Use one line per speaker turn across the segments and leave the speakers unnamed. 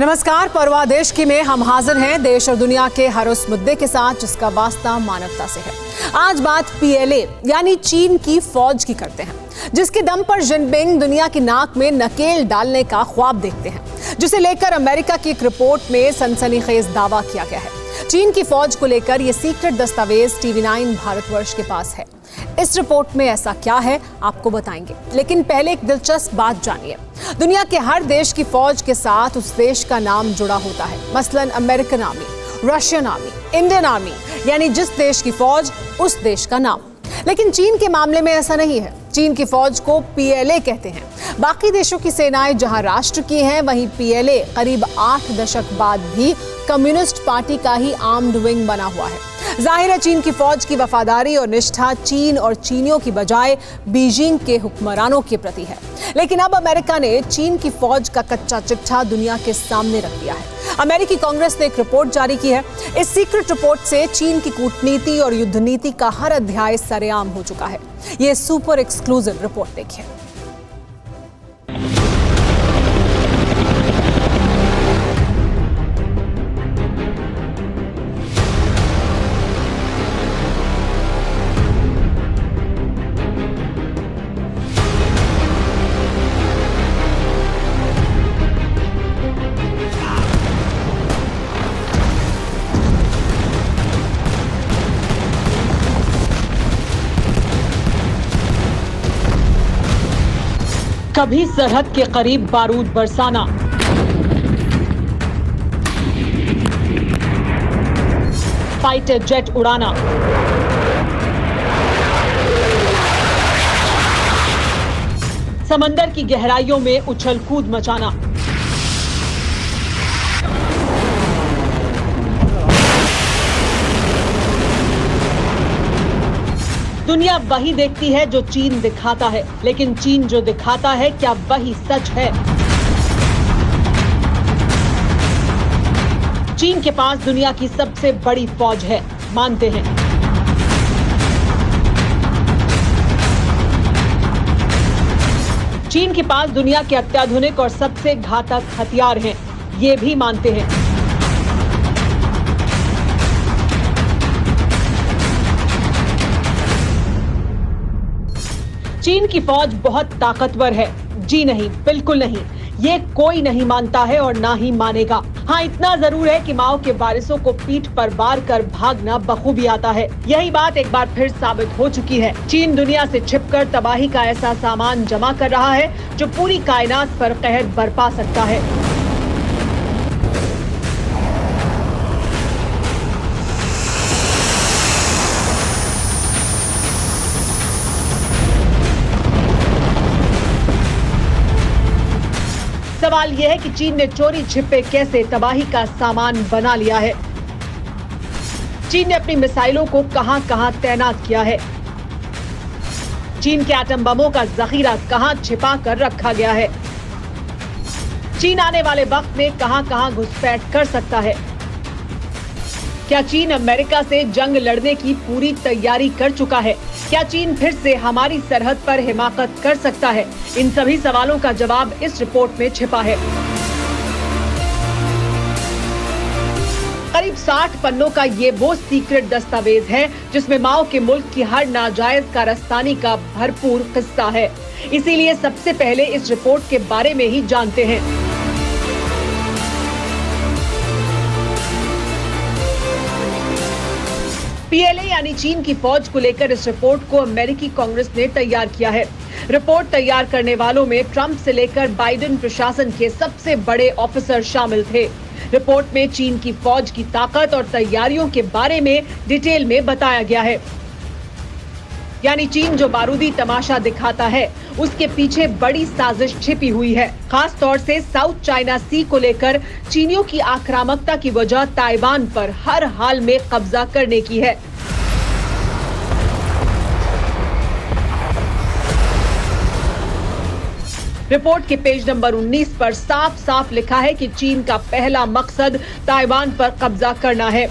नमस्कार, परवाह देश की में हम हाजिर हैं देश और दुनिया के हर उस मुद्दे के साथ जिसका वास्ता मानवता से है। आज बात पीएलए यानी चीन की फौज की करते हैं, जिसके दम पर जिनपिंग दुनिया की नाक में नकेल डालने का ख्वाब देखते हैं, जिसे लेकर अमेरिका की एक रिपोर्ट में सनसनीखेज दावा किया गया है। चीन की फौज को लेकर यह सीक्रेट दस्तावेज टीवी9 भारतवर्ष के पास है। इस रिपोर्ट में ऐसा क्या है आपको बताएंगे, लेकिन पहले एक दिलचस्प बात जानिए। दुनिया के हर देश की फौज के साथ उस देश का नाम जुड़ा होता है, मसलन American army, Russian army, Indian army, यानी जिस देश की फौज उस देश का नाम। लेकिन चीन के मामले में ऐसा नहीं है। चीन की फौज को पीएलए कहते हैं। बाकी देशों की सेनाएं जहां राष्ट्र की हैं, वहीं पीएलए करीब 8 दशक बाद भी कम्युनिस्ट पार्टी का ही आर्म्ड विंग बना हुआ है। जाहिर है चीन की फौज की वफादारी और निष्ठा चीन और चीनियों की बजाय बीजिंग के हुक्मरानों के प्रति है। लेकिन अब अमेरिका ने चीन की फौज का कच्चा चिट्ठा दुनिया के सामने रख दिया है। अमेरिकी कांग्रेस ने एक रिपोर्ट जारी की है। इस सीक्रेट रिपोर्ट से चीन की कूटनीति और युद्ध नीति का हर अध्याय सरेआम हो चुका है। ये सुपर एक्सक्लूसिव रिपोर्ट देखिए।
कभी सरहद के करीब बारूद बरसाना, फाइटर जेट उड़ाना, समंदर की गहराइयों में उछल कूद मचाना, दुनिया वही देखती है जो चीन दिखाता है, लेकिन चीन जो दिखाता है क्या वही सच है? चीन के पास दुनिया की सबसे बड़ी फौज है, मानते हैं। चीन के पास दुनिया के अत्याधुनिक और सबसे घातक हथियार हैं, ये भी मानते हैं। चीन की फौज बहुत ताकतवर है। जी नहीं, बिल्कुल नहीं, ये कोई नहीं मानता है और ना ही मानेगा। हाँ, इतना जरूर है कि माओ के वारिसों को पीठ पर वार कर भागना बखूबी आता है। यही बात एक बार फिर साबित हो चुकी है। चीन दुनिया से छिपकर तबाही का ऐसा सामान जमा कर रहा है जो पूरी कायनात पर कहर बरपा सकता है। सवाल यह है कि चीन ने चोरी छिपे कैसे तबाही का सामान बना लिया है। चीन ने अपनी मिसाइलों को कहां-कहां तैनात किया है। चीन के एटम बमों का जखीरा कहां छिपा कर रखा गया है। चीन आने वाले वक्त में कहां-कहां घुसपैठ कर सकता है। क्या चीन अमेरिका से जंग लड़ने की पूरी तैयारी कर चुका है? क्या चीन फिर से हमारी सरहद पर हिमाकत कर सकता है? इन सभी सवालों का जवाब इस रिपोर्ट में छिपा है। करीब 60 पन्नों का ये वो सीक्रेट दस्तावेज है जिसमें माओ के मुल्क की हर नाजायज कारस्तानी का भरपूर किस्सा है। इसीलिए सबसे पहले इस रिपोर्ट के बारे में ही जानते हैं। पीएलए यानी चीन की फौज को लेकर इस रिपोर्ट को अमेरिकी कांग्रेस ने तैयार किया है। रिपोर्ट तैयार करने वालों में ट्रंप से लेकर बाइडेन प्रशासन के सबसे बड़े ऑफिसर शामिल थे। रिपोर्ट में चीन की फौज की ताकत और तैयारियों के बारे में डिटेल में बताया गया है। यानी चीन जो बारूदी तमाशा दिखाता है, उसके पीछे बड़ी साजिश छिपी हुई है। खास तौर से साउथ चाइना सी को लेकर चीनियों की आक्रामकता की वजह ताइवान पर हर हाल में कब्जा करने की है। रिपोर्ट के पेज नंबर 19 पर साफ साफ लिखा है कि चीन का पहला मकसद ताइवान पर कब्जा करना है।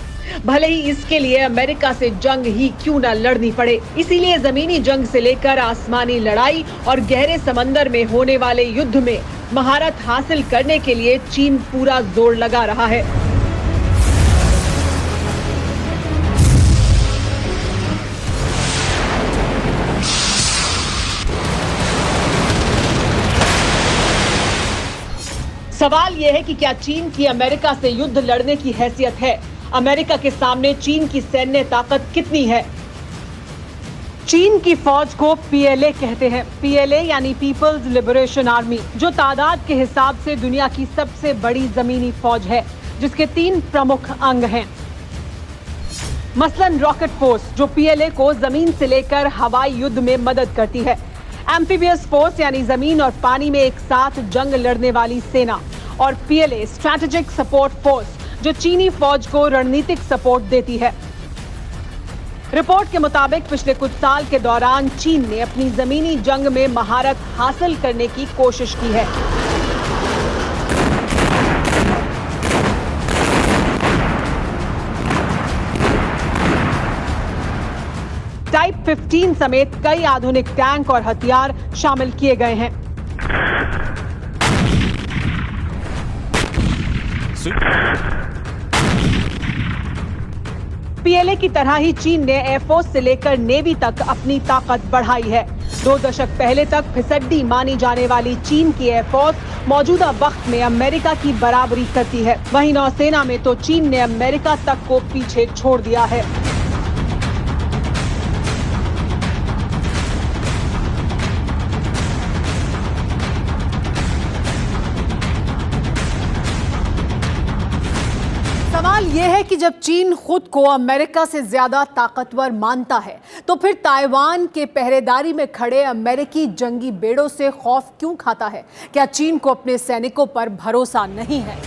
भले ही इसके लिए अमेरिका से जंग ही क्यों न लड़नी पड़े। इसीलिए जमीनी जंग से लेकर आसमानी लड़ाई और गहरे समंदर में होने वाले युद्ध में महारत हासिल करने के लिए चीन पूरा जोर लगा रहा है। सवाल यह है कि क्या चीन की अमेरिका से युद्ध लड़ने की हैसियत है? अमेरिका के सामने चीन की सैन्य ताकत कितनी है? चीन की फौज को पीएलए कहते हैं। पीएलए यानी पीपल्स लिबरेशन आर्मी, जो तादाद के हिसाब से दुनिया की सबसे बड़ी जमीनी फौज है, जिसके 3 प्रमुख अंग हैं। मसलन रॉकेट फोर्स, जो पीएलए को जमीन से लेकर हवाई युद्ध में मदद करती है। एम्फीबियस फोर्स यानी जमीन और पानी में एक साथ जंग लड़ने वाली सेना। और पीएलए स्ट्रैटेजिक सपोर्ट फोर्स, जो चीनी फौज को रणनीतिक सपोर्ट देती है। रिपोर्ट के मुताबिक पिछले कुछ साल के दौरान चीन ने अपनी जमीनी जंग में महारत हासिल करने की कोशिश की है। टाइप 15 समेत कई आधुनिक टैंक और हथियार शामिल किए गए हैं। पीएलए की तरह ही चीन ने एयरफोर्स से लेकर नेवी तक अपनी ताकत बढ़ाई है। 2 दशक पहले तक फिसड्डी मानी जाने वाली चीन की एयरफोर्स मौजूदा वक्त में अमेरिका की बराबरी करती है। वहीं नौसेना में तो चीन ने अमेरिका तक को पीछे छोड़ दिया है। सवाल यह है कि जब चीन खुद को अमेरिका से ज्यादा ताकतवर मानता है, तो फिर ताइवान के पहरेदारी में खड़े अमेरिकी जंगी बेड़ों से खौफ क्यों खाता है? क्या चीन को अपने सैनिकों पर भरोसा नहीं है?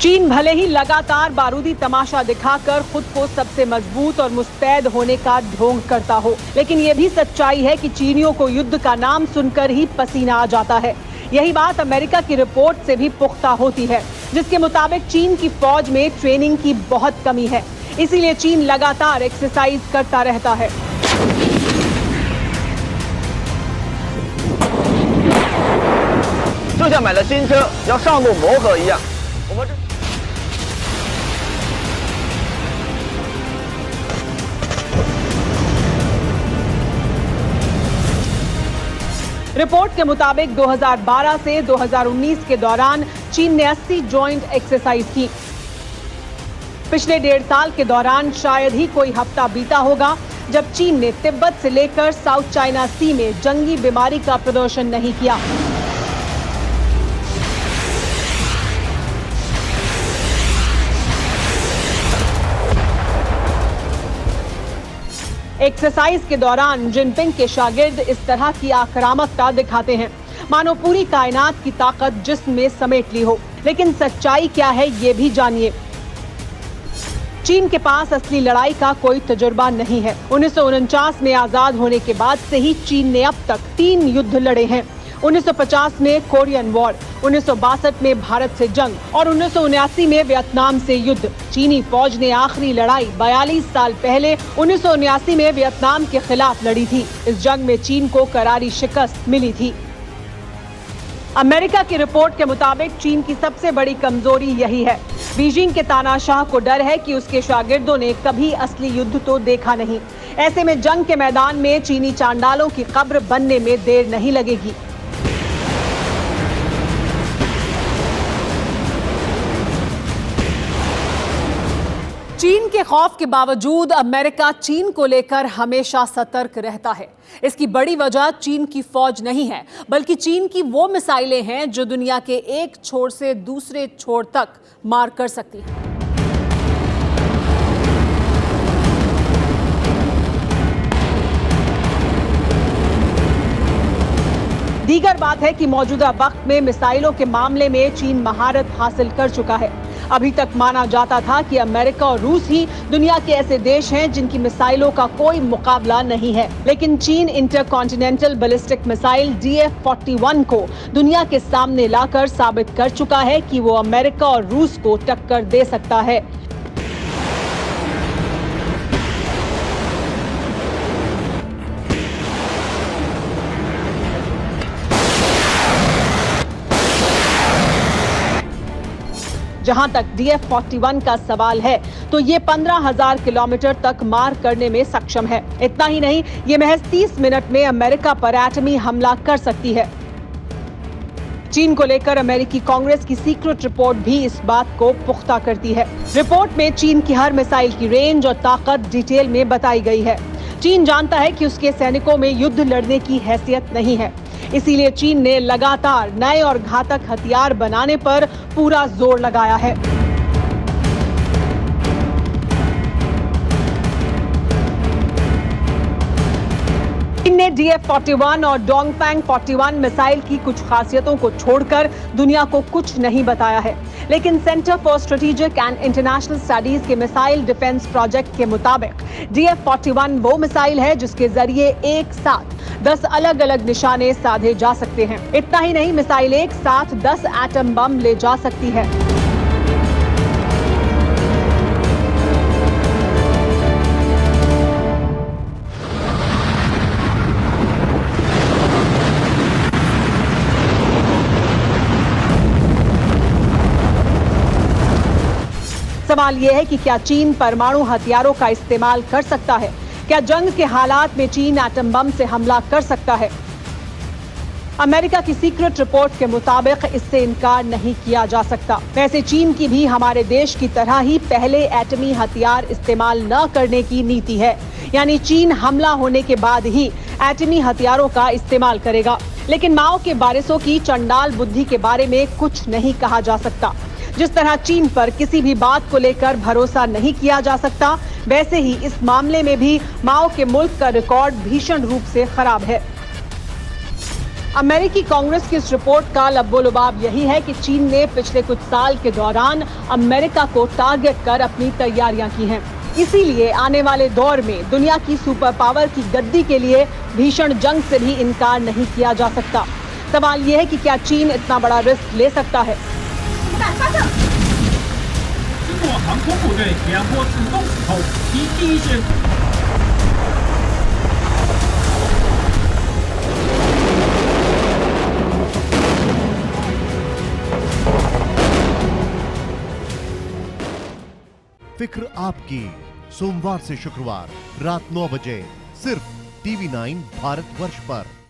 चीन भले ही लगातार बारूदी तमाशा दिखाकर खुद को सबसे मजबूत और मुस्तैद होने का ढोंग करता हो, लेकिन यह भी सच्चाई है कि चीनियों को युद्ध का नाम सुनकर ही पसीना आ जाता है। यही बात अमेरिका की रिपोर्ट से भी पुख्ता होती है, जिसके मुताबिक चीन की फौज में ट्रेनिंग की बहुत कमी है। इसीलिए चीन लगातार एक्सरसाइज करता रहता है।
就像买了新车要上路磨合一样，我们
रिपोर्ट के मुताबिक 2012 से 2019 के दौरान चीन ने 80 जॉइंट एक्सरसाइज की। पिछले 1.5 साल के दौरान शायद ही कोई हफ्ता बीता होगा जब चीन ने तिब्बत से लेकर साउथ चाइना सी में जंगी बीमारी का प्रदर्शन नहीं किया। एक्सरसाइज के दौरान जिनपिंग के शागिर्द इस तरह की आक्रामकता दिखाते हैं, मानो पूरी कायनात की ताकत जिस्म में समेट ली हो। लेकिन सच्चाई क्या है, ये भी जानिए। चीन के पास असली लड़ाई का कोई तजुर्बा नहीं है। 1949 में आजाद होने के बाद से ही चीन ने अब तक 3 युद्ध लड़े हैं। 1950 में कोरियन वॉर, 1962 में भारत से जंग और 1979 में वियतनाम से युद्ध। चीनी फौज ने आखिरी लड़ाई 42 साल पहले 1979 में वियतनाम के खिलाफ लड़ी थी। इस जंग में चीन को करारी शिकस्त मिली थी। अमेरिका की रिपोर्ट के मुताबिक चीन की सबसे बड़ी कमजोरी यही है। बीजिंग के तानाशाह को डर है कि उसके शागिर्दों ने कभी असली युद्ध तो देखा नहीं। ऐसे में जंग के मैदान में चीनी चांडालों की कब्र बनने में देर नहीं लगेगी। चीन के खौफ के बावजूद अमेरिका चीन को लेकर हमेशा सतर्क रहता है। इसकी बड़ी वजह चीन की फौज नहीं है, बल्कि चीन की वो मिसाइलें हैं जो दुनिया के एक छोर से दूसरे छोर तक मार कर सकती हैं। दीगर बात है कि मौजूदा वक्त में मिसाइलों के मामले में चीन महारत हासिल कर चुका है। अभी तक माना जाता था कि अमेरिका और रूस ही दुनिया के ऐसे देश हैं जिनकी मिसाइलों का कोई मुकाबला नहीं है, लेकिन चीन इंटरकॉन्टिनेंटल बैलिस्टिक मिसाइल DF-41 को दुनिया के सामने लाकर साबित कर चुका है कि वो अमेरिका और रूस को टक्कर दे सकता है। जहां तक DF-41 का सवाल है तो ये 15,000 किलोमीटर तक मार करने में सक्षम है। इतना ही नहीं, ये महज 30 मिनट में अमेरिका पर एटमी हमला कर सकती है। चीन को लेकर अमेरिकी कांग्रेस की सीक्रेट रिपोर्ट भी इस बात को पुख्ता करती है। रिपोर्ट में चीन की हर मिसाइल की रेंज और ताकत डिटेल में बताई गई है। चीन जानता है कि उसके सैनिकों में युद्ध लड़ने की हैसियत नहीं है, इसीलिए चीन ने लगातार नए और घातक हथियार बनाने पर पूरा जोर लगाया है। चीन ने DF-41 और डोंगफैंग 41 मिसाइल की कुछ खासियतों को छोड़कर दुनिया को कुछ नहीं बताया है, लेकिन centre for strategic and international studies के मिसाइल डिफेंस प्रोजेक्ट के मुताबिक DF-41 वो मिसाइल है जिसके जरिए एक साथ 10 अलग अलग निशाने साधे जा सकते हैं। इतना ही नहीं, मिसाइल एक साथ 10 एटम बम ले जा सकती है। सवाल यह है कि क्या चीन परमाणु हथियारों का इस्तेमाल कर सकता है? क्या जंग के हालात में चीन एटम बम से हमला कर सकता है? अमेरिका की सीक्रेट रिपोर्ट के मुताबिक इससे इनकार नहीं किया जा सकता। वैसे चीन की भी हमारे देश की तरह ही पहले एटमी हथियार इस्तेमाल न करने की नीति है, यानी चीन हमला होने के बाद ही एटमी हथियारों का इस्तेमाल करेगा। लेकिन माओ के वारिसों की चंडाल बुद्धि के बारे में कुछ नहीं कहा जा सकता। जिस तरह चीन पर किसी भी बात को लेकर भरोसा नहीं किया जा सकता, वैसे ही इस मामले में भी माओ के मुल्क का रिकॉर्ड भीषण रूप से खराब है। अमेरिकी कांग्रेस की इस रिपोर्ट का लब्बो-लुबाब यही है कि चीन ने पिछले कुछ साल के दौरान अमेरिका को टारगेट कर अपनी तैयारियां की हैं। इसीलिए आने वाले दौर में दुनिया की सुपर पावर की गद्दी के लिए भीषण जंग से भी इनकार नहीं किया जा सकता। सवाल यह है कि क्या चीन इतना बड़ा रिस्क ले सकता है?
经过航空部队两波主动指后，其第一线。
फिक्र आपकी, सोमवार से शुक्रवार रात 9 बजे सिर्फ TV9 भारतवर्ष पर।